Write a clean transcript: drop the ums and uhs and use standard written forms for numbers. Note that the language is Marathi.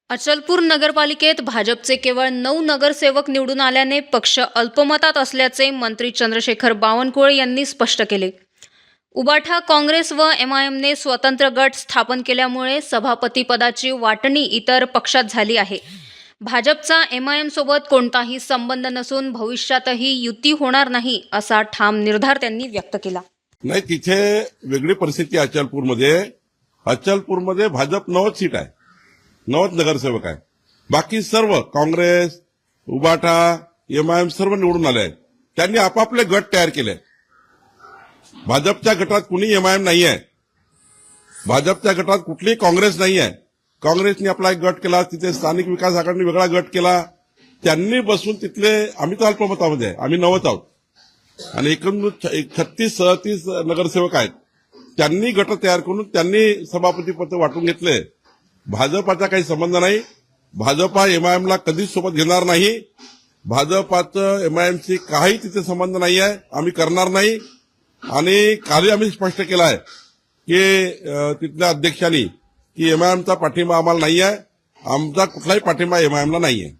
अचलपूर नगरपालिकेत भाजपचे केवळ 9 नगरसेवक निवडून आल्याने पक्ष अल्पमतात असल्याचे मंत्री चंद्रशेखर बावनकुळे यांनी स्पष्ट केले। उबाठा काँग्रेस व एमआयएमने स्वतंत्र गट स्थापन केल्यामुळे सभापतीपदाची वाटणी इतर पक्षात झाली आहे। भाजपचा एमआयएम सोबत कोणताही संबंध नसून भविष्यातही युती होणार नाही असा ठाम निर्धार त्यांनी व्यक्त केला। नाही, तिथे वेगळी परिस्थिती अचलपूरमध्ये भाजप 90 सीट आहे, 90 नगरसेवक आहे। बाकी सर्व काँग्रेस, उबाठा, एमआयएम सर्व निवडून आले आहेत। त्यांनी आपापले गट तयार केले। भाजपच्या गटात कुणी एमआयएम नाही आहे, भाजपच्या गटात कुठलीही काँग्रेस नाही आहे। काँग्रेसने आपला एक गट केला, तिथे स्थानिक विकास आघाडीने वेगळा गट केला। त्यांनी बसून तिथले, आम्ही तर अल्पमतामध्ये आहे, आम्ही 90 आहोत आणि एकूण 36-37 नगरसेवक आहेत। त्यांनी गट तयार करून त्यांनी सभापती पद वाटून घेतले। भाजपाचा काही संबंध नाही। भाजपा एमआयएमला कधीच सोबत घेणार नाही। भाजपाचं एमआयएमशी काही तिथे संबंध नाही आहे, आम्ही करणार नाही। आणि कालही आम्ही स्पष्ट केलं आहे की तिथल्या अध्यक्षांनी की एमआयएमचा पाठिंबा आम्हाला नाही आहे, आमचा कुठलाही पाठिंबा एमआयएमला नाही आहे।